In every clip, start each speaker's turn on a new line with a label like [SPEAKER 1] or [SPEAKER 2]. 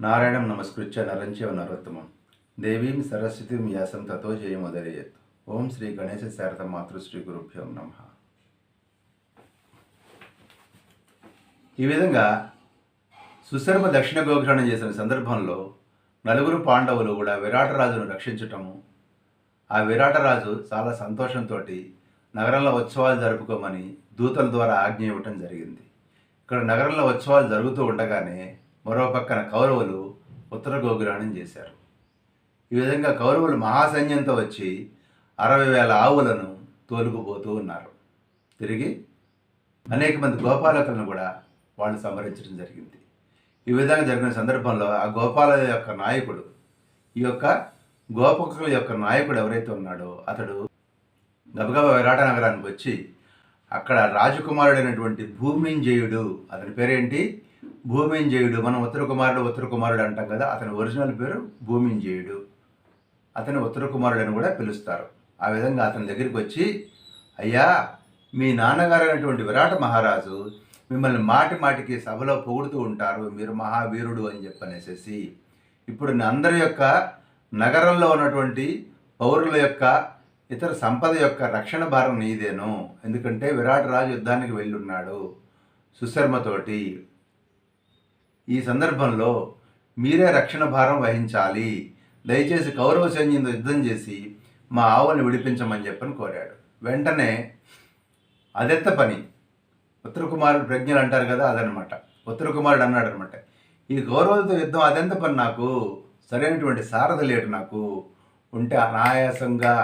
[SPEAKER 1] నారాయణం నమస్కృత్య నరంచైవ నరోత్తమం దేవీం సరస్వతీం వ్యాసం తతో జయముదరయేత్. ఓం శ్రీ గణేశ శారద మాతృశ్రీ గురుభ్యో నమః. ఈ విధంగా సుశర్మ దక్షిణ గోగ్రహణం చేసిన సందర్భంలో నలుగురు పాండవులు కూడా విరాటరాజును రక్షించటము, ఆ విరాటరాజు చాలా సంతోషంతో నగరంలో ఉత్సవాలు జరుపుకోమని దూతల ద్వారా ఆజ్ఞ ఇవ్వటం జరిగింది. ఇక్కడ నగరంలో ఉత్సవాలు జరుగుతూ ఉండగానే మరో పక్కన కౌరవులు ఉత్తర గోగ్రహణం చేశారు. ఈ విధంగా కౌరవులు మహాసైన్యంతో వచ్చి 60,000 ఆవులను తోలుకుపోతూ ఉన్నారు. తిరిగి అనేక మంది గోపాలకులను కూడా వాళ్ళు సంహరించడం జరిగింది. ఈ విధంగా జరిగిన సందర్భంలో ఆ గోపాల యొక్క నాయకుడు, ఈ యొక్క గోపకుల యొక్క నాయకుడు ఎవరైతే ఉన్నాడో అతడు గబగబా విరాట నగరానికి వచ్చి అక్కడ రాజకుమారుడైనటువంటి భూమింజయుడు, అతని పేరేంటి, భూమింజయుడు. మనం ఉత్తర కుమారుడు అంటాం కదా, అతని ఒరిజినల్ పేరు భూమింజయుడు. అతని ఉత్తర కుమారుడు అని కూడా పిలుస్తారు. ఆ విధంగా అతని దగ్గరికి వచ్చి, అయ్యా, మీ నాన్నగారు అయినటువంటి విరాట మహారాజు మిమ్మల్ని మాటి మాటికి సభలో పొగుడుతూ ఉంటారు, మీరు మహావీరుడు అని చెప్పనేసి. ఇప్పుడు అందరి యొక్క నగరంలో ఉన్నటువంటి పౌరుల యొక్క ఇతర సంపద యొక్క రక్షణ భారం నీదేను. ఎందుకంటే విరాటరాజు యుద్ధానికి వెళ్ళున్నాడు సుశర్మతోటి. ఈ సందర్భంలో మీరే రక్షణ భారం వహించాలి. దయచేసి కౌరవ సైన్యంతో యుద్ధం చేసి మా ఆవుల్ని విడిపించమని చెప్పని కోరాడు. వెంటనే అదెంత పని, ఉత్తర కుమారుడు ప్రజ్ఞలు అంటారు కదా, అదనమాట. ఉత్తర కుమారుడు అన్నాడు అనమాట, ఈ కౌరవులతో యుద్ధం అదెంత పని, నాకు సరైనటువంటి సారథి లేడు, నాకు ఉంటే అనాయాసంగా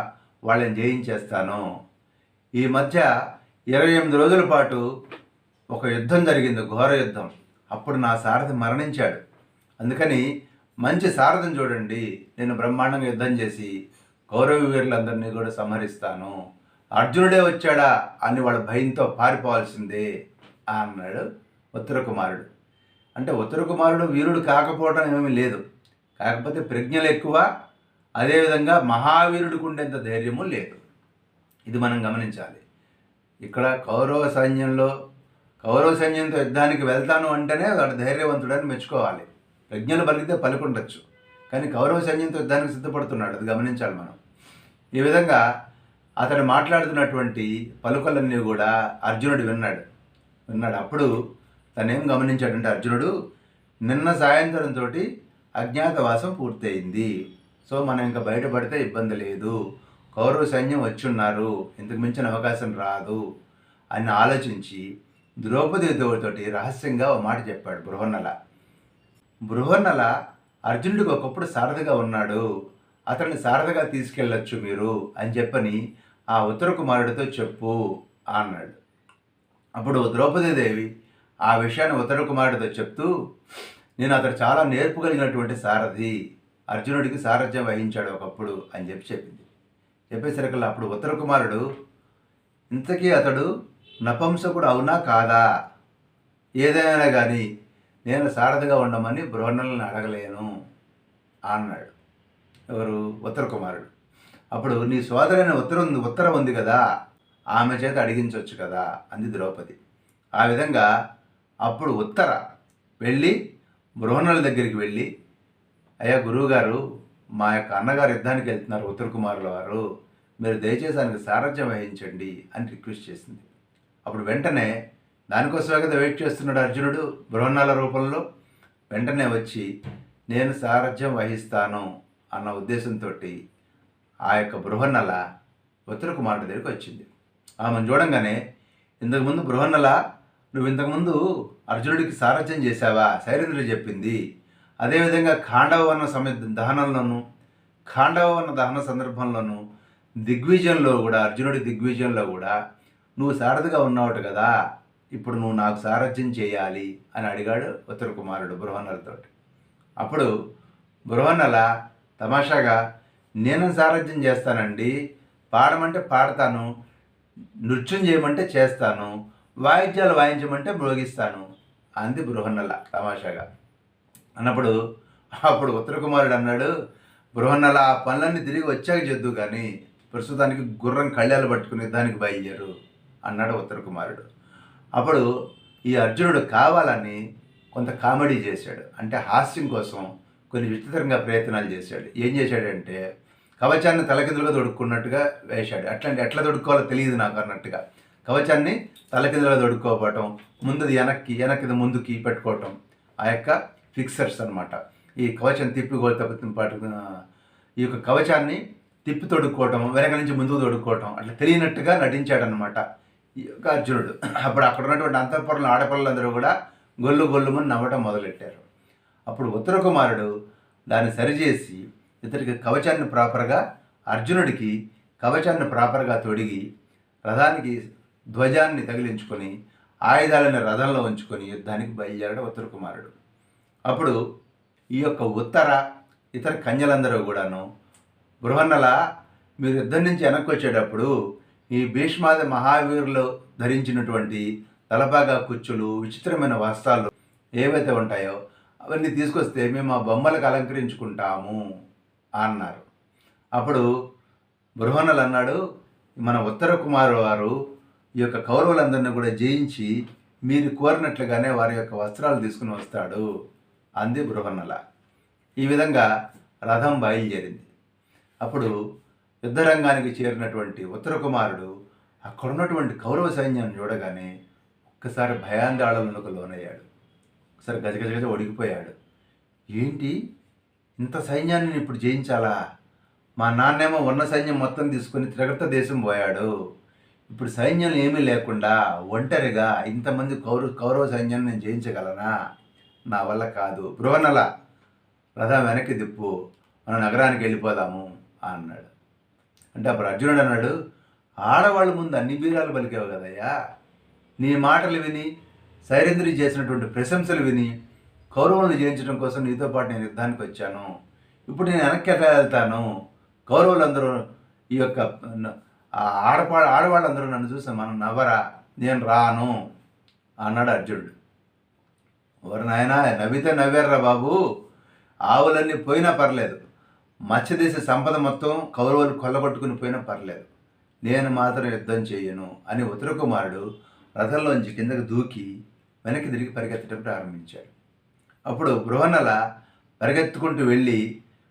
[SPEAKER 1] వాళ్ళని జయించేస్తాను. ఈ మధ్య 28 రోజుల పాటు ఒక యుద్ధం జరిగింది, ఘోర యుద్ధం. అప్పుడు నా సారథి మరణించాడు. అందుకని మంచి సారథిని చూడండి, నేను బ్రహ్మాండంగా యుద్ధం చేసి కౌరవ వీరులందరినీ కూడా సంహరిస్తాను. అర్జునుడే వచ్చాడా అని వాళ్ళ భయంతో పారిపోవాల్సిందే అన్నాడు ఉత్తర కుమారుడు. అంటే ఉత్తర కుమారుడు వీరుడు కాకపోవడం ఏమీ లేదు, కాకపోతే ప్రజ్ఞలు ఎక్కువ, అదేవిధంగా మహావీరుడికి ఉండేంత ధైర్యము లేదు. ఇది మనం గమనించాలి. ఇక్కడ కౌరవ సైన్యంతో యుద్ధానికి వెళ్తాను అంటేనే వాడు ధైర్యవంతుడని మెచ్చుకోవాలి. ప్రజ్ఞలు పలికితే పలుకుండొచ్చు, కానీ కౌరవ సైన్యంతో యుద్ధానికి సిద్ధపడుతున్నాడు, అది గమనించాలి మనం. ఈ విధంగా అతడు మాట్లాడుతున్నటువంటి పలుకలన్నీ కూడా అర్జునుడు విన్నాడు. అప్పుడు తనేం గమనించాడంటే, అర్జునుడు నిన్న సాయంత్రంతో అజ్ఞాతవాసం పూర్తయింది, సో మనం ఇంకా బయటపడితే ఇబ్బంది లేదు, కౌరవ సైన్యం వచ్చున్నారు, ఇంతకు మించిన అవకాశం రాదు అని ఆలోచించి ద్రౌపదితోటి రహస్యంగా ఒక మాట చెప్పాడు. బృహన్నల అర్జునుడికి ఒకప్పుడు సారథిగా ఉన్నాడు, అతన్ని సారథిగా తీసుకెళ్ళొచ్చు మీరు అని చెప్పని ఆ ఉత్తర కుమారుడితో చెప్పు అన్నాడు. అప్పుడు ద్రౌపదీదేవి ఆ విషయాన్ని ఉత్తర కుమారుడితో చెప్తూ, నేను అతడు చాలా నేర్పు కలిగినటువంటి సారథి, అర్జునుడికి సారథ్యం వహించాడు ఒకప్పుడు అని చెప్పింది. చెప్పేసరికల్లా అప్పుడు ఉత్తర కుమారుడు, ఇంతకీ అతడు నపంసకుడు అవునా కాదా, ఏదైనా కానీ నేను సారథిగా ఉండమని బృహన్నలను అడగలేను అన్నాడు. ఎవరు? ఉత్తర కుమారుడు. అప్పుడు నీ సోదరైన ఉత్తరం ఉంది కదా, ఆమె చేత అడిగించవచ్చు కదా అంది ద్రౌపది. ఆ విధంగా అప్పుడు ఉత్తర వెళ్ళి బృహన్నల దగ్గరికి వెళ్ళి, అయ్యా గురువుగారు, మా యొక్క అన్నగారు యుద్ధానికి వెళ్తున్నారు ఉత్తర కుమారుల వారు, మీరు దయచేసి ఆయనకు సారథ్యం వహించండి అని రిక్వెస్ట్ చేసింది. అప్పుడు వెంటనే దానికోసమే కదా వెయిట్ చేస్తున్నాడు అర్జునుడు బృహన్నల రూపంలో. వెంటనే వచ్చి నేను సారథ్యం వహిస్తాను అన్న ఉద్దేశంతో ఆ యొక్క బృహన్నల ఉత్తర కుమారుడి దగ్గరికి వచ్చింది. ఆమెను చూడంగానే, ఇంతకుముందు బృహన్నల, నువ్వు ఇంతకుముందు అర్జునుడికి సారథ్యం చేశావా, శైలేంద్రుడు చెప్పింది. అదేవిధంగా ఖాండవవర్ణ దహన సందర్భంలోనూ దిగ్విజయంలో కూడా, అర్జునుడి దిగ్విజయంలో కూడా నువ్వు సారథిగా ఉన్నావుట కదా, ఇప్పుడు నువ్వు నాకు సారథ్యం చేయాలి అని అడిగాడు ఉత్తర కుమారుడు బృహన్నలతో. అప్పుడు బృహన్నల తమాషాగా, నేను సారథ్యం చేస్తానండి, పాడమంటే పాడతాను, నృత్యం చేయమంటే చేస్తాను, వాయిద్యాలు వాయించమంటే మ్రోగిస్తాను అంది బృహన్నల తమాషాగా. అన్నప్పుడు అప్పుడు ఉత్తర కుమారుడు అన్నాడు, బృహన్నల, ఆ పనులన్నీ తిరిగి వచ్చాక చేద్దు, కానీ ప్రస్తుతానికి గుర్రం కళ్యాలు పట్టుకుని యుద్ధానికి బయలుదేరు అన్నాడు ఉత్తర కుమారుడు. అప్పుడు ఈ అర్జునుడు కావాలని కొంత కామెడీ చేశాడు. అంటే హాస్యం కోసం కొన్ని విచిత్రంగా ప్రయత్నాలు చేశాడు. ఏం చేశాడంటే కవచాన్ని తలకిందులుగా తొడుక్కున్నట్టుగా వేశాడు. అట్లాంటి ఎట్లా తొడుక్కోవాలో తెలియదు నాకు అన్నట్టుగా కవచాన్ని తలకిందులుగా తొడుక్కోవటం, ముందుది వెనక్కిది ముందుకి పెట్టుకోవటం, ఆ యొక్క ఫిక్సర్స్ అనమాట. ఈ కవచం ఈ యొక్క కవచాన్ని తిప్పి తొడుక్కోవటం, వెనక నుంచి ముందుకు తొడుక్కోవటం, అట్లా తెలియనట్టుగా నటించాడనమాట ఈ యొక్క అర్జునుడు. అప్పుడు అక్కడ ఉన్నటువంటి అంతఃపురంలో ఆడపిల్లలందరూ కూడా గొల్లు గొల్లుమని నవ్వటం మొదలెట్టారు. అప్పుడు ఉత్తర కుమారుడు దాన్ని సరిచేసి ఇతడికి కవచాన్ని ప్రాపర్గా అర్జునుడికి కవచాన్ని ప్రాపర్గా తొడిగి రథానికి ధ్వజాన్ని తగిలించుకొని ఆయుధాలను రథంలో ఉంచుకొని యుద్ధానికి బయలుదేరాడు ఉత్తర కుమారుడు. అప్పుడు ఈ యొక్క ఇతర కన్యలందరూ కూడాను, బృహన్నల మీరు యుద్ధం నుంచి వెనక్కి వచ్చేటప్పుడు ఈ భీష్మాది మహావీరులు ధరించినటువంటి తలపాగా కుచ్చులు, విచిత్రమైన వస్త్రాలు ఏవైతే ఉంటాయో అవన్నీ తీసుకొస్తే మేము ఆ బొమ్మలకు అలంకరించుకుంటాము అన్నారు. అప్పుడు బృహన్నలు అన్నాడు, మన ఉత్తర కుమారు వారు ఈ యొక్క కౌరవులందరినీ కూడా జయించి మీరు కోరినట్లుగానే వారి యొక్క వస్త్రాలు తీసుకుని వస్తాడు అంది బృహన్నల. ఈ విధంగా రథం బయలుదేరింది. అప్పుడు యుద్ధరంగానికి చేరినటువంటి ఉత్తర కుమారుడు అక్కడున్నటువంటి కౌరవ సైన్యాన్ని చూడగానే ఒక్కసారి భయాందోళనలకు లోనయ్యాడు. ఒకసారి గజగజగజ ఒడిగిపోయాడు. ఏంటి ఇంత సైన్యాన్ని ఇప్పుడు జయించాలా? మా నాన్నేమో ఉన్న సైన్యం మొత్తం తీసుకొని త్రిగర్త దేశం పోయాడు. ఇప్పుడు సైన్యం ఏమీ లేకుండా ఒంటరిగా ఇంతమంది కౌరవ సైన్యాన్ని నేను జయించగలనా? నా వల్ల కాదు. బృహన్నల రథం వెనక్కి దిప్పు, మనం నగరానికి వెళ్ళిపోదాము అన్నాడు. అంటే అప్పుడు అర్జునుడు అన్నాడు, ఆడవాళ్ళ ముందు అన్ని బీరాలు పలికేవు కదయ్యా, నీ మాటలు విని సైరేంద్రుడు చేసినటువంటి ప్రశంసలు విని కౌరవులను జయించడం కోసం నీతో పాటు నేను యుద్ధానికి వచ్చాను. ఇప్పుడు నేను వెనక్కి ఎట్లా వెళ్తాను? కౌరవులందరూ ఈ యొక్క ఆడవాళ్ళందరూ నన్ను చూసి మనం నవ్వరా, నేను రాను అన్నాడు అర్జునుడు. ఎవరు నాయనా నవ్వితే నవ్వారా బాబు, ఆవులన్నీ పోయినా పర్లేదు, మత్స్యదేశ సంపద మొత్తం కౌరవులు కొల్లగొట్టుకుని పోయినా పర్లేదు, నేను మాత్రం యుద్ధం చేయను అని ఉత్తర కుమారుడు రథంలోంచి కిందకు దూకి వెనక్కి తిరిగి పరిగెత్తడం ప్రారంభించాడు. అప్పుడు బృహన్నల పరిగెత్తుకుంటూ వెళ్ళి,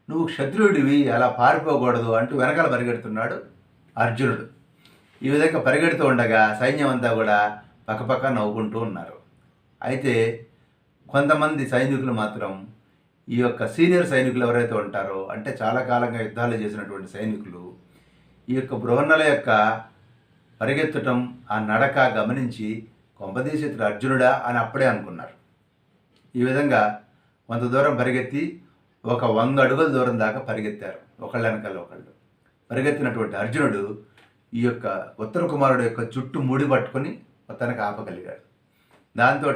[SPEAKER 1] నువ్వు క్షత్రియుడివి, అలా పారిపోకూడదు అంటూ వెనకాల పరిగెడుతున్నాడు అర్జునుడు. ఈ విధంగా పరిగెడుతూ ఉండగా సైన్యం అంతా కూడా పక్కపక్క నవ్వుకుంటూ ఉన్నారు. అయితే కొంతమంది సైనికులు మాత్రం, ఈ యొక్క సీనియర్ సైనికులు ఎవరైతే ఉంటారో, అంటే చాలా కాలంగా యుద్ధాలు చేసినటువంటి సైనికులు, ఈ యొక్క బృహన్నల యొక్క పరిగెత్తటం ఆ నడక గమనించి కొంపదీసి ఇతడు అర్జునుడా అని అప్పుడే అనుకున్నారు. ఈ విధంగా కొంత దూరం పరిగెత్తి ఒక 100 అడుగుల దూరం దాకా పరిగెత్తారు, ఒకళ్ళ వెనకాల ఒకళ్ళు. పరిగెత్తినటువంటి అర్జునుడు ఈ యొక్క ఉత్తర కుమారుడు యొక్క చుట్టూ ముడి పట్టుకొని మొత్తానికి ఆపగలిగాడు. దాంతో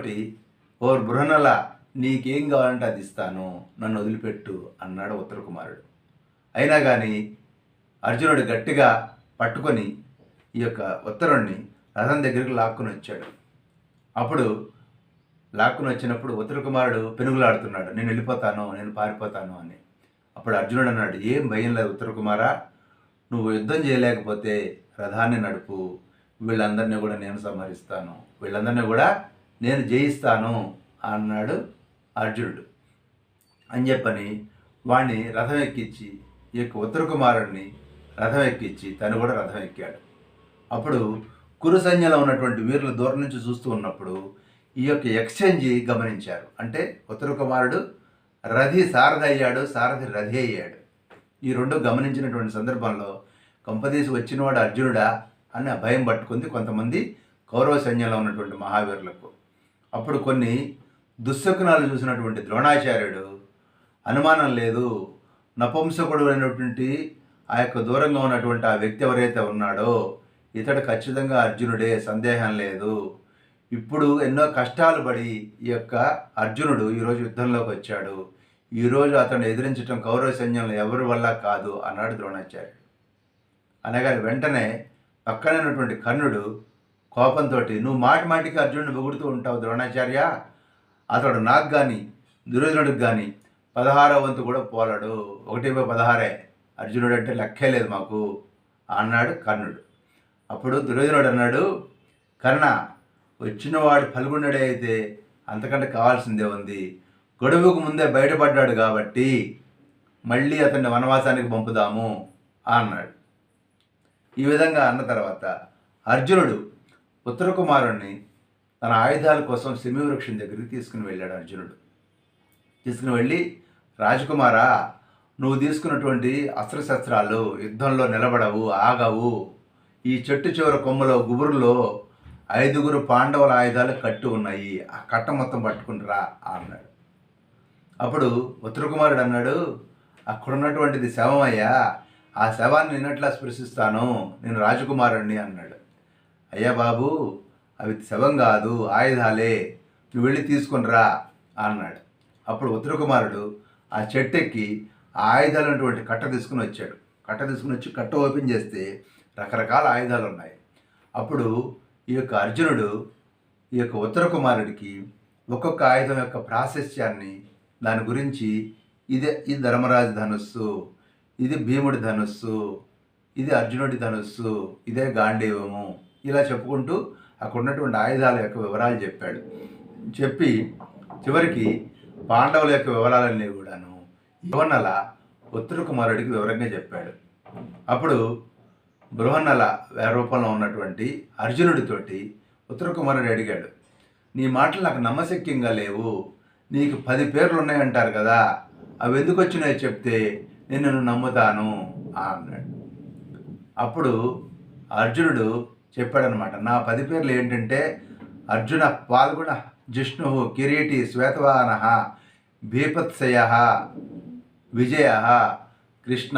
[SPEAKER 1] ఓ బృహన్నల నీకేం కావాలంటే అది ఇస్తాను, నన్ను వదిలిపెట్టు అన్నాడు ఉత్తర కుమారుడు. అయినా కానీ అర్జునుడు గట్టిగా పట్టుకొని ఈ యొక్క ఉత్తరుణ్ణి రథం దగ్గరికి లాక్కుని వచ్చాడు. అప్పుడు లాక్కుని వచ్చినప్పుడు ఉత్తర కుమారుడు పెనుగులాడుతున్నాడు, నేను వెళ్ళిపోతాను, నేను పారిపోతాను అని. అప్పుడు అర్జునుడు అన్నాడు, ఏం భయం లేదు ఉత్తర కుమారా, నువ్వు యుద్ధం చేయలేకపోతే రథాన్ని నడుపు, వీళ్ళందరినీ కూడా నేను సంహరిస్తాను, వీళ్ళందరినీ కూడా నేను జయిస్తాను అన్నాడు అర్జునుడు. అని చెప్పని వాణ్ణి రథం ఎక్కించి, ఈ యొక్క ఉత్తర కుమారుడిని రథం ఎక్కించి తను కూడా రథం ఎక్కాడు. అప్పుడు కురు సైన్యంలో ఉన్నటువంటి వీరులు దూరం నుంచి చూస్తూ ఉన్నప్పుడు ఈ యొక్క ఎక్స్చేంజ్ గమనించారు. అంటే ఉత్తర కుమారుడు రథి సారథి అయ్యాడు, సారథి రథి అయ్యాడు. ఈ రెండు గమనించినటువంటి సందర్భంలో కొంపదీసి వచ్చినవాడు అర్జునుడా అని భయం పట్టుకుంది కొంతమంది కౌరవ సైన్యంలో ఉన్నటువంటి మహావీరులకు. అప్పుడు కొన్ని దుశ్శకునాలు చూసినటువంటి ద్రోణాచార్యుడు, అనుమానం లేదు, నపుంసకుడు అయినటువంటి ఆ యొక్క దూరంగా ఉన్నటువంటి ఆ వ్యక్తి ఎవరైతే ఉన్నాడో ఇతడు ఖచ్చితంగా అర్జునుడే, సందేహం లేదు. ఇప్పుడు ఎన్నో కష్టాలు పడి ఈ యొక్క అర్జునుడు ఈరోజు యుద్ధంలోకి వచ్చాడు, ఈరోజు అతను ఎదిరించడం కౌరవ సైన్యంలో ఎవరి వల్ల కాదు అన్నాడు ద్రోణాచార్యుడు. అనగానే వెంటనే పక్కనే ఉన్నటువంటి కర్ణుడు కోపంతో, నువ్వు మాటి మాటికి అర్జునుడిని పొగుడుతూ ఉంటావు ద్రోణాచార్య, అతడు నాకు కానీ దుర్యోధనుడికి కానీ 16వ వంతు కూడా పోలాడు, 1/16 అర్జునుడు అంటే లెక్కే లేదు మాకు అన్నాడు కర్ణుడు. అప్పుడు దుర్యోధనుడు అన్నాడు, కర్ణ, వచ్చినవాడు ఫల్గుణుడే అయితే అంతకంటే కావాల్సిందే ఉంది. గడువుకు ముందే బయటపడ్డాడు కాబట్టి మళ్ళీ అతన్ని వనవాసానికి పంపుదాము అన్నాడు. ఈ విధంగా అన్న తర్వాత అర్జునుడు ఉత్తర కుమారుణ్ణి తన ఆయుధాల కోసం శమీవృక్షం దగ్గరికి తీసుకుని వెళ్ళాడు. అర్జునుడు తీసుకుని వెళ్ళి, రాజకుమారా, నువ్వు తీసుకున్నటువంటి అస్త్రశస్త్రాలు యుద్ధంలో నిలబడవు, ఆగవు. ఈ చెట్టు చివర కొమ్మలో గుబురులో 5 పాండవుల ఆయుధాలు కట్టి ఉన్నాయి, ఆ కట్ట మొత్తం పట్టుకుంటురా అన్నాడు. అప్పుడు ఉత్తర కుమారుడు అన్నాడు, అక్కడున్నటువంటిది శవమయ్యా, ఆ శవాన్ని నిన్నట్లా స్పృశిస్తాను, నేను రాజకుమారుణ్ణి అన్నాడు. అయ్యా బాబు, అవి శవం కాదు, ఆయుధాలే, నువ్వు వెళ్ళి తీసుకునిరా అన్నాడు. అప్పుడు ఉత్తర కుమారుడు ఆ చెట్టెక్కి ఆ ఆయుధాలు ఉన్నటువంటి కట్ట తీసుకుని వచ్చాడు. కట్ట తీసుకుని వచ్చి కట్ట ఓపెన్ చేస్తే రకరకాల ఆయుధాలు ఉన్నాయి. అప్పుడు ఈ యొక్క అర్జునుడు ఈ యొక్క ఉత్తర కుమారుడికి ఒక్కొక్క ఆయుధం యొక్క ప్రాశస్త్యాన్ని, దాని గురించి, ఇది ధర్మరాజు ధనుస్సు, ఇది భీముడి ధనుస్సు, ఇది అర్జునుడి ధనుస్సు, ఇదే గాంధీవము, ఇలా చెప్పుకుంటూ అక్కడ ఉన్నటువంటి ఆయుధాల యొక్క వివరాలు చెప్పాడు. చెప్పి చివరికి పాండవుల యొక్క వివరాలన్నీ కూడాను బృహన్నల ఉత్తర కుమారుడికి వివరంగా చెప్పాడు. అప్పుడు బృహన్నల రూపంలో ఉన్నటువంటి అర్జునుడితోటి ఉత్తర కుమారుడు అడిగాడు, నీ మాటలు నాకు నమ్మశక్యంగా లేవు, నీకు 10 పేర్లు ఉన్నాయంటారు కదా, అవి ఎందుకు వచ్చినాయో చెప్తే నేను నిన్ను నమ్ముతాను అన్నాడు. అప్పుడు అర్జునుడు చెప్పాడనమాట, నా 10 పేర్లు ఏంటంటే అర్జున, పాల్గొన, జిష్ణు, కిరీటి, శ్వేతవాహన, భీపత్సయ, విజయ, కృష్ణ,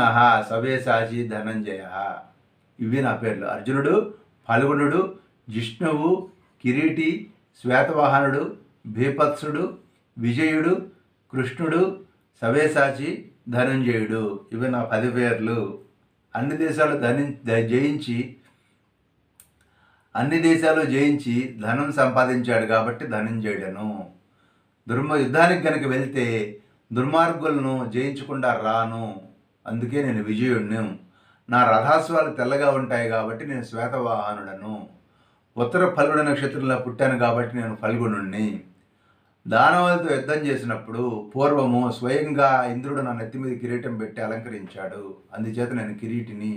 [SPEAKER 1] సవ్యసాచి, ధనంజయ. ఇవి నా పేర్లు. అర్జునుడు, ఫల్గుణుడు, జిష్ణువు, కిరీటి, శ్వేతవాహనుడు, భీపత్సుడు, విజయుడు, కృష్ణుడు, సవ్యసాచి, ధనంజయుడు. ఇవి నా 10 పేర్లు. అన్ని దేశాలు జయించి ధనం సంపాదించాడు కాబట్టి ధనంజయుడను. యుద్ధానికి గనక వెళ్తే దుర్మార్గులను జయించకుండా రాను, అందుకే నేను విజయుడిని. నా రథాశ్వాలు తెల్లగా ఉంటాయి కాబట్టి నేను శ్వేతవాహనుడను. ఉత్తర ఫల్గుణ నక్షత్రంలో పుట్టాను కాబట్టి నేను ఫల్గుణుణ్ణి. దానవులతో యుద్ధం చేసినప్పుడు పూర్వము స్వయంగా ఇంద్రుడు నా నెత్తి మీద కిరీటం పెట్టి అలంకరించాడు, అందుచేత నేను కిరీటిని.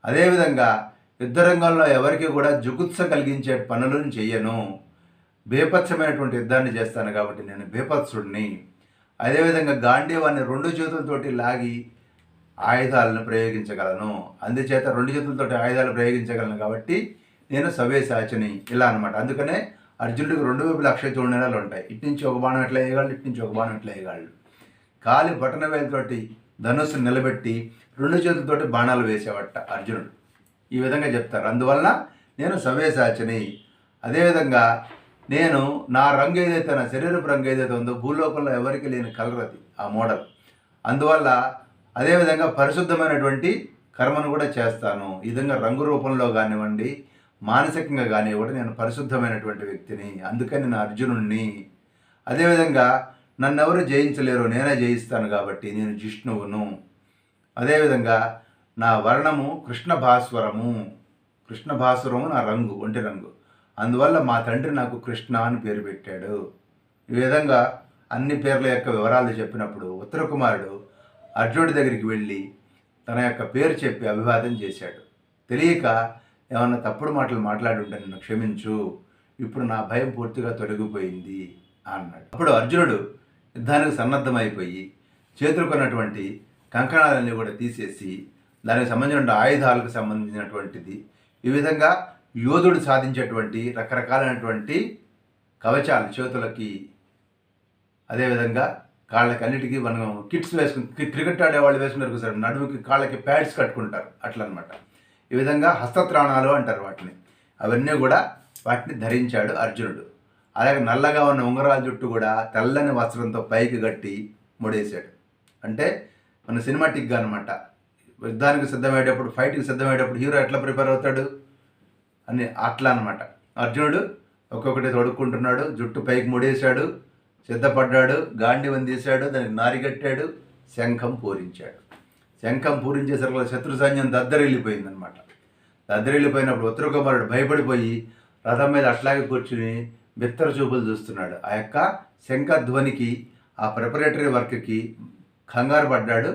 [SPEAKER 1] అదేవిధంగా యుద్ధరంగంలో ఎవరికి కూడా జుగుత్స కలిగించే పనులను చెయ్యను, బేపత్సమైనటువంటి యుద్ధాన్ని చేస్తాను కాబట్టి నేను బేపత్సుడిని. అదేవిధంగా గాంధీవాన్ని 2 చేతులతోటి లాగి ఆయుధాలను ప్రయోగించగలను, అందుచేత 2 చేతులతోటి ఆయుధాలు ప్రయోగించగలను కాబట్టి నేను సవ్యసాచిని, ఇలా అనమాట. అందుకనే అర్జునుడికి 2 వైపులు అక్షయ తోరణాలు ఉంటాయి. ఇటు నుంచి ఒక బాణం ఎట్లా వేయగలడు, ఇటు నుంచి ఒక బాణం ఎట్లా వేయగలడు. కాలి బటన వేలతోటి ధనుస్సు నిలబెట్టి 2 చేతులతోటి బాణాలు వేసేవట అర్జునుడు. ఈ విధంగా చెప్తారు. అందువలన నేను సవ్యసాచిని. అదేవిధంగా నేను నా రంగు ఏదైతే, నా శరీరపు రంగు ఏదైతే ఉందో భూలోకంలో ఎవరికి లేని కలర్ అది, ఆ మోడల్. అందువల్ల అదేవిధంగా పరిశుద్ధమైనటువంటి కర్మను కూడా చేస్తాను. ఈ విధంగా రంగు రూపంలో కానివ్వండి, మానసికంగా కానివ్వండి, నేను పరిశుద్ధమైనటువంటి వ్యక్తిని, అందుకని నేను అర్జునుడిని. అదేవిధంగా నన్నెవరు జయించలేరు, నేనే జయిస్తాను కాబట్టి నేను జిష్ణువును. అదేవిధంగా నా వర్ణము కృష్ణభాస్వరము నా రంగు, ఒంటి రంగు. అందువల్ల మా తండ్రి నాకు కృష్ణ అని పేరు పెట్టాడు. ఈ విధంగా అన్ని పేర్ల యొక్క వివరాలు చెప్పినప్పుడు ఉత్తర కుమారుడు అర్జునుడి దగ్గరికి వెళ్ళి తన యొక్క పేరు చెప్పి అభివాదం చేశాడు. తెలియక ఏమన్నా తప్పుడు మాటలు మాట్లాడి ఉంటే నన్ను క్షమించు, ఇప్పుడు నా భయం పూర్తిగా తొలగిపోయింది అన్నాడు. అప్పుడు అర్జునుడు యుద్ధానికి సన్నద్ధమైపోయి చేతులుకున్నటువంటి కంకణాలన్నీ కూడా తీసేసి దానికి సంబంధించిన ఆయుధాలకు సంబంధించినటువంటిది, ఈ విధంగా యోధుడు సాధించేటువంటి రకరకాలైనటువంటి కవచాలు చేతులకి, అదేవిధంగా కాళ్ళకి అన్నిటికీ మనం కిట్స్ వేసుకుని, క్రికెట్ ఆడేవాళ్ళు వేసుకున్నారు సార్, నడుముకి కాళ్ళకి ప్యాడ్స్ కట్టుకుంటారు అట్లా అనమాట. ఈ విధంగా హస్తత్రాణాలు అంటారు వాటిని. అవన్నీ కూడా వాటిని ధరించాడు అర్జునుడు. అలాగే నల్లగా ఉన్న ఉంగరాల జుట్టు కూడా తెల్లని వస్త్రంతో పైకి కట్టి ముడేశాడు. అంటే మన సినిమాటిక్గా అనమాట. యుద్ధానికి సిద్ధమయ్యేటప్పుడు, ఫైట్కి సిద్ధమయ్యేటప్పుడు హీరో ఎట్లా ప్రిపేర్ అవుతాడు అని అట్లా అనమాట. అర్జునుడు ఒక్కొక్కటి తొడుక్కుంటున్నాడు, జుట్టు పైకి ముడేశాడు, సిద్ధపడ్డాడు, గాంధీవం తీశాడు, దానికి నారిగట్టాడు, శంఖం పూరించాడు. శంఖం పూరించేసరికి శత్రు సైన్యం దద్దరిల్లిపోయిందనమాట. దద్దరిల్లిపోయినప్పుడు ఉత్తర కుమారుడు భయపడిపోయి రథం మీద అట్లాగే కూర్చుని బిత్తర చూపులు చూస్తున్నాడు. ఆ యొక్క శంఖధ్వనికి, ఆ ప్రిపరేటరీ వర్క్కి కంగారు పడ్డాడు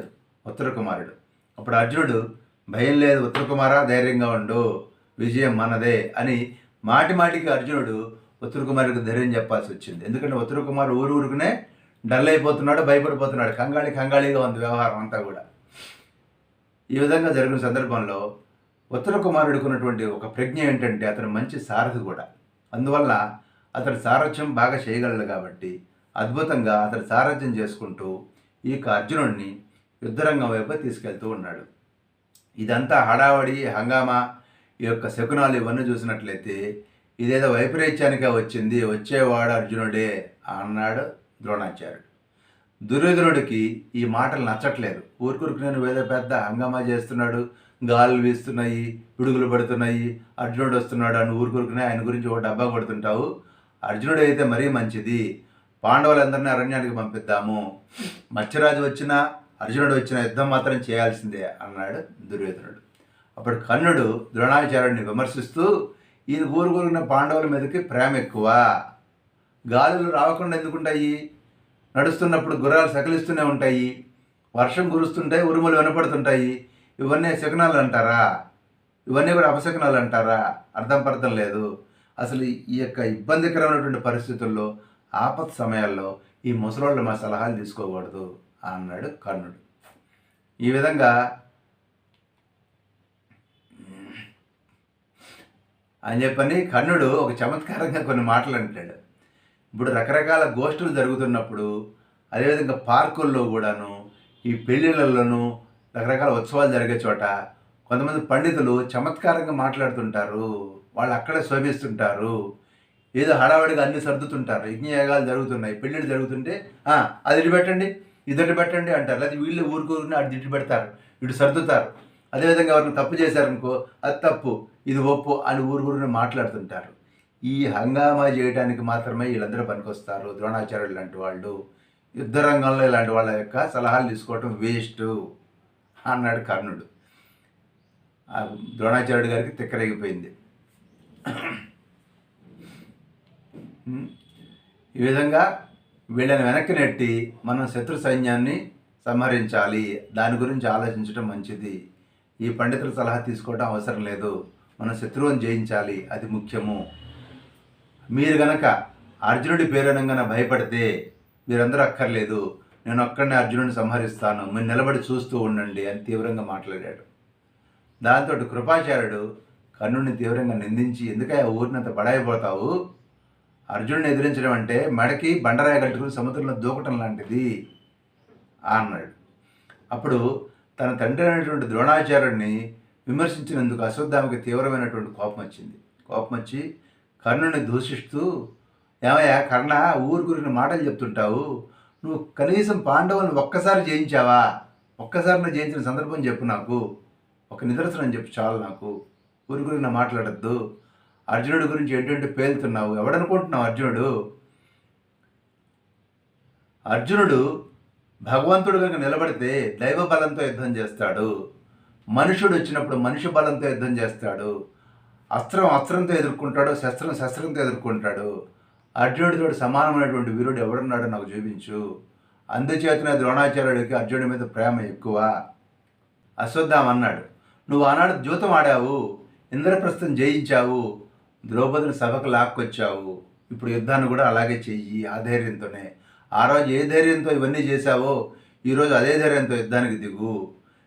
[SPEAKER 1] ఉత్తర కుమారుడు. అప్పుడు అర్జునుడు, భయం లేదు ఉత్తర కుమారా, ధైర్యంగా ఉండు, విజయం మనదే అని మాటి మాటికి అర్జునుడు ఉత్తర కుమారుడికి ధైర్యం చెప్పాల్సి వచ్చింది. ఎందుకంటే ఉత్తర కుమారు ఊరుకునే డల్ అయిపోతున్నాడు, భయపడిపోతున్నాడు. కంగాళిగా ఉంది వ్యవహారం అంతా కూడా. ఈ విధంగా జరిగిన సందర్భంలో ఉత్తర కుమారుడికి ఉన్నటువంటి ఒక ప్రజ్ఞ ఏంటంటే అతను మంచి సారథి కూడా. అందువల్ల అతడు సారథ్యం బాగా చేయగలడు కాబట్టి అద్భుతంగా అతడు సారథ్యం చేసుకుంటూ ఈ యొక్క అర్జునుడిని యుద్ధరంగం వైపు తీసుకెళ్తూ ఉన్నాడు. ఇదంతా హడావడి హంగామా, ఈ యొక్క శకునాలు ఇవన్నీ చూసినట్లయితే ఇదేదో వైపరీత్యానికే వచ్చింది, వచ్చేవాడు అర్జునుడే అన్నాడు ద్రోణాచార్యుడు. దుర్యోధనుడికి ఈ మాటలు నచ్చట్లేదు. ఊరుకురికి నేను ఏదో పెద్ద హంగామా చేస్తున్నాడు, గాలులు వీస్తున్నాయి, పిడుగులు పడుతున్నాయి, అర్జునుడు వస్తున్నాడు అని ఊరుకురుకునే ఆయన గురించి ఒక డబ్బా కొడుతుంటావు. అర్జునుడు అయితే మరీ మంచిది, పాండవులందరినీ అరణ్యానికి పంపిద్దాము, మత్స్యరాజు వచ్చినా అర్జునుడు వచ్చిన యుద్ధం మాత్రం చేయాల్సిందే అన్నాడు దుర్యోధనుడు. అప్పుడు కర్ణుడు ద్రోణాచార్యుడిని విమర్శిస్తూ, ఈయన ఊరుకురికిన పాండవుల మీదకి ప్రేమ ఎక్కువ, గాలులు రావకుండా ఎందుకుంటాయి, నడుస్తున్నప్పుడు గుర్రాలు సకిలిస్తూనే ఉంటాయి, వర్షం కురుస్తుంటాయి, ఉరుములు వినపడుతుంటాయి, ఇవన్నీ శకునాలు అంటారా, ఇవన్నీ కూడా అపశకునాలు అంటారా, అర్థం లేదు. అసలు ఈ యొక్క ఇబ్బందికరమైనటువంటి పరిస్థితుల్లో ఆపత్ సమయాల్లో ఈ ముసలోళ్ళు మా సలహాలు తీసుకోకూడదు అన్నాడు కర్ణుడు. ఈ విధంగా అని చెప్పని కర్ణుడు ఒక చమత్కారంగా కొన్ని మాటలు అంటాడు. ఇప్పుడు రకరకాల గోష్ఠులు జరుగుతున్నప్పుడు, అదేవిధంగా పార్కుల్లో కూడాను, ఈ పెళ్ళిళ్ళలోనూ, రకరకాల ఉత్సవాలు జరిగే చోట కొంతమంది పండితులు చమత్కారంగా మాట్లాడుతుంటారు. వాళ్ళు అక్కడే శోభిస్తుంటారు, ఏదో హడావడిగా అన్ని సర్దుతుంటారు. యజ్ఞయాగాలు జరుగుతున్నాయి, పెళ్ళిళ్ళు జరుగుతుంటే అది ఇటు పెట్టండి, ఇదటి పెట్టండి అంటారు. లేదా వీళ్ళు ఊరుకూరుని అటు ఇటు పెడతారు, ఇటు సర్దుతారు. అదేవిధంగా ఎవరిని తప్పు చేశారనుకో, అది తప్పు, ఇది ఒప్పు అని ఊరుకూరుని మాట్లాడుతుంటారు. ఈ హంగామా చేయడానికి మాత్రమే వీళ్ళందరూ పనికొస్తారు. ద్రోణాచార్యులు లాంటి వాళ్ళు యుద్ధ రంగంలో ఇలాంటి వాళ్ళ యొక్క సలహాలు తీసుకోవటం వేస్ట్ అన్నాడు కర్ణుడు. ద్రోణాచార్యుడు గారికి తిక్కరేగిపోయింది. ఈ విధంగా వీళ్ళని వెనక్కి నెట్టి మనం శత్రు సైన్యాన్ని సంహరించాలి, దాని గురించి ఆలోచించడం మంచిది. ఈ పండితుల సలహా తీసుకోవడం అవసరం లేదు, మనం శత్రువుని జయించాలి, అది ముఖ్యము. మీరు గనక అర్జునుడి పేరునంగాన భయపడితే మీరందరూ అక్కర్లేదు, నేను ఒక్కడిని అర్జునుడిని సంహరిస్తాను, మీరు నిలబడి చూస్తూ ఉండండి అని తీవ్రంగా మాట్లాడాడు. దాంతో కృపాచార్యుడు కర్ణుడిని తీవ్రంగా నిందించి, ఎందుకయ్యా ఊరినంత బడాయిపోతావు, అర్జునుడిని ఎదిరించడం అంటే మెడకి బండరాయి కట్టుకుని సముద్రంలో దూకటం లాంటిది అన్నాడు. అప్పుడు తన తండ్రి అయినటువంటి ద్రోణాచార్యుడిని విమర్శించినందుకు అశ్వత్థామకి తీవ్రమైనటువంటి కోపం వచ్చింది. కోపం వచ్చి కర్ణుని దూషిస్తూ, ఏమయ్యా కర్ణ, ఊరు గురిన మాటలు చెప్తుంటావు, నువ్వు కనీసం పాండవులను ఒక్కసారి జయించావా, ఒక్కసారి నువ్వు జయించిన సందర్భం చెప్పు, నాకు ఒక నిదర్శనం చెప్పు చాలు, నాకు ఊరి గురిన మాట్లాడద్దు. అర్జునుడి గురించి ఏంటంటే పేలుతున్నావు, ఎవడనుకుంటున్నావు అర్జునుడు? అర్జునుడు భగవంతుడు కనుక నిలబడితే దైవ బలంతో యుద్ధం చేస్తాడు, మనుషుడు వచ్చినప్పుడు మనిషి బలంతో యుద్ధం చేస్తాడు, అస్త్రంతో ఎదుర్కొంటాడు, శస్త్రంతో ఎదుర్కొంటాడు. అర్జునుడితో సమానమైనటువంటి వీరుడు ఎవడున్నాడో నాకు చూపించు. అందుచేతనే ద్రోణాచార్యుడికి అర్జునుడి మీద ప్రేమ ఎక్కువ. అశ్వత్థామ అన్నాడు, నువ్వు ఆనాడు జూతం ఆడావు, ఇంద్రప్రస్థం జయించావు, ద్రౌపదిని సభకు లాక్కొచ్చావు, ఇప్పుడు యుద్ధాన్ని కూడా అలాగే చెయ్యి, ఆ ధైర్యంతోనే. ఆ రోజు ఏ ధైర్యంతో ఇవన్నీ చేశావో ఈరోజు అదే ధైర్యంతో యుద్ధానికి దిగు.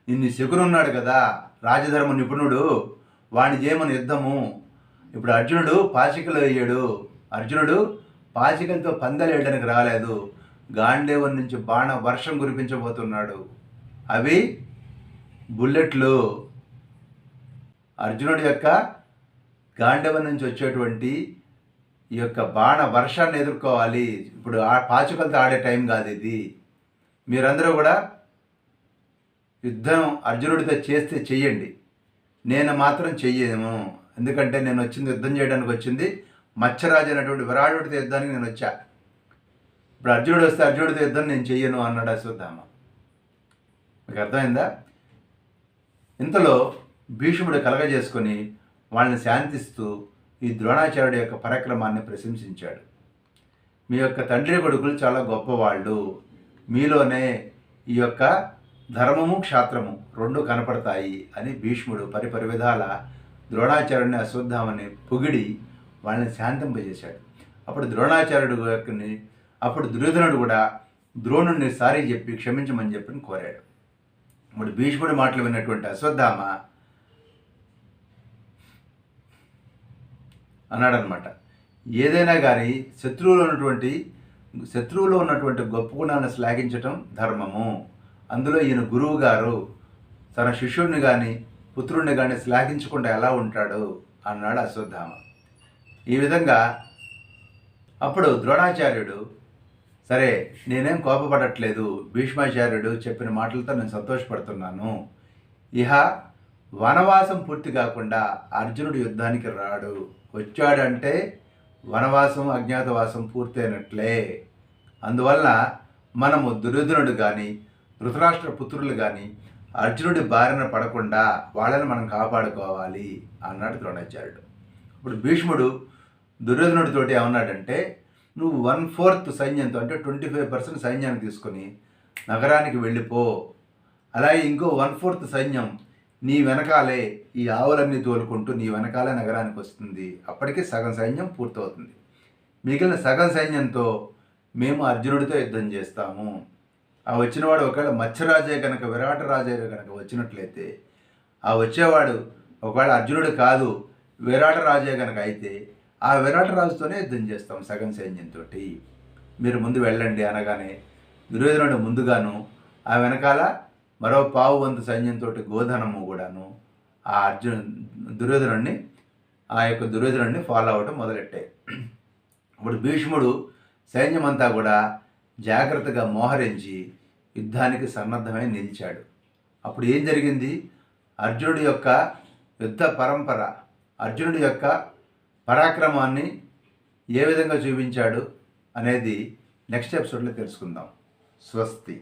[SPEAKER 1] నిన్ను శకునున్నాడు కదా, రాజధర్మ నిపుణుడు, వాణ్ణి చేయమని యుద్ధము. ఇప్పుడు అర్జునుడు పాచికలు వేయడు, అర్జునుడు పాచికలతో పందెలు వేయడానికి రాలేదు, గాంధీవం నుంచి బాణ వర్షం కురిపించబోతున్నాడు. అవి బుల్లెట్లు. అర్జునుడి యొక్క గాంధీవం నుంచి వచ్చేటువంటి ఈ యొక్క బాణ వర్షాన్ని ఎదుర్కోవాలి. ఇప్పుడు పాచికలతో ఆడే టైం కాదు ఇది. మీరందరూ కూడా యుద్ధం అర్జునుడితో చేస్తే చెయ్యండి, నేను మాత్రం చెయ్యను. ఎందుకంటే నేను వచ్చింది యుద్ధం చేయడానికి వచ్చింది, మత్స్యరాజు అనేటువంటి విరాటుడితో యుద్ధానికి నేను వచ్చా. ఇప్పుడు అర్జునుడు వస్తే అర్జునుడితో యుద్ధం నేను చెయ్యను అన్నాడు అశ్వత్థామ. మీకు అర్థమైందా? ఇంతలో భీష్ముడు కలగజేసుకొని వాళ్ళని శాంతిస్తూ ఈ ద్రోణాచార్యుడి యొక్క పరాక్రమాన్ని ప్రశంసించాడు. మీ యొక్క తండ్రి కొడుకులు చాలా గొప్పవాళ్ళు, మీలోనే ఈ యొక్క ధర్మము క్షాత్రము రెండు కనపడతాయి అని భీష్ముడు పరిపరి విధాల ద్రోణాచార్యుడిని అశ్వత్థామని పొగిడి వాళ్ళని శాంతింపజేశాడు. అప్పుడు దుర్యోధనుడు కూడా ద్రోణుడిని సారీ చెప్పి క్షమించమని చెప్పి కోరాడు. ఇప్పుడు భీష్ముడి మాటలు విన్నటువంటి అశ్వత్థామ అన్నాడనమాట, ఏదైనా కానీ శత్రువులో ఉన్నటువంటి గొప్ప గుణాలను శ్లాఘించటం ధర్మము. అందులో ఈయన గురువు గారు తన శిష్యుడిని కానీ పుత్రుడిని కానీ శ్లాఘించకుండా ఎలా ఉంటాడు అన్నాడు అశ్వత్థామ. ఈ విధంగా అప్పుడు ద్రోణాచార్యుడు, సరే నేనేం కోపపడట్లేదు, భీష్మాచార్యుడు చెప్పిన మాటలతో నేను సంతోషపడుతున్నాను, ఇహ వనవాసం పూర్తి కాకుండా అర్జునుడు యుద్ధానికి రాడు, వచ్చాడంటే వనవాసం అజ్ఞాతవాసం పూర్తయినట్లే. అందువలన మనము దుర్యోధనుడు కానీ ధృతరాష్ట్ర పుత్రులు కానీ అర్జునుడి బారిన పడకుండా వాళ్ళని మనం కాపాడుకోవాలి అన్నాడు ద్రోణాచార్యుడు. ఇప్పుడు భీష్ముడు దుర్యోధనుడితోటి ఏమన్నాడంటే, నువ్వు 1/4 సైన్యంతో అంటే 25% సైన్యాన్ని తీసుకొని నగరానికి వెళ్ళిపో, అలాగే ఇంకో 1/4 సైన్యం నీ వెనకాలే ఈ ఆవులన్నీ తోలుకుంటూ నీ వెనకాలే నగరానికి వస్తుంది, అప్పటికే సగం సైన్యం పూర్తవుతుంది. మిగిలిన సగం సైన్యంతో మేము అర్జునుడితో యుద్ధం చేస్తాము. ఆ వచ్చినవాడు ఒకవేళ మత్స్యరాజే కనుక విరాటరాజే కనుక వచ్చినట్లయితే, ఆ వచ్చేవాడు ఒకవేళ అర్జునుడు కాదు విరాటరాజే కనుక అయితే ఆ విరాటరాజుతోనే యుద్ధం చేస్తాం సగం సైన్యంతో, మీరు ముందు వెళ్ళండి అనగానే దుర్యోధనుడు ముందుగాను ఆ వెనకాల మరో 1/4 సైన్యంతో గోధనము కూడాను ఆ దుర్యోధనుడిని ఫాలో అవ్వడం మొదలెట్టాయి. ఇప్పుడు భీష్ముడు సైన్యమంతా కూడా జాగ్రత్తగా మోహరించి యుద్ధానికి సన్నద్ధమై నిలిచాడు. అప్పుడు ఏం జరిగింది, అర్జునుడి యొక్క యుద్ధ పరంపర, అర్జునుడి యొక్క పరాక్రమాన్ని ఏ విధంగా చూపించాడు అనేది నెక్స్ట్ ఎపిసోడ్లో తెలుసుకుందాం. స్వస్తి.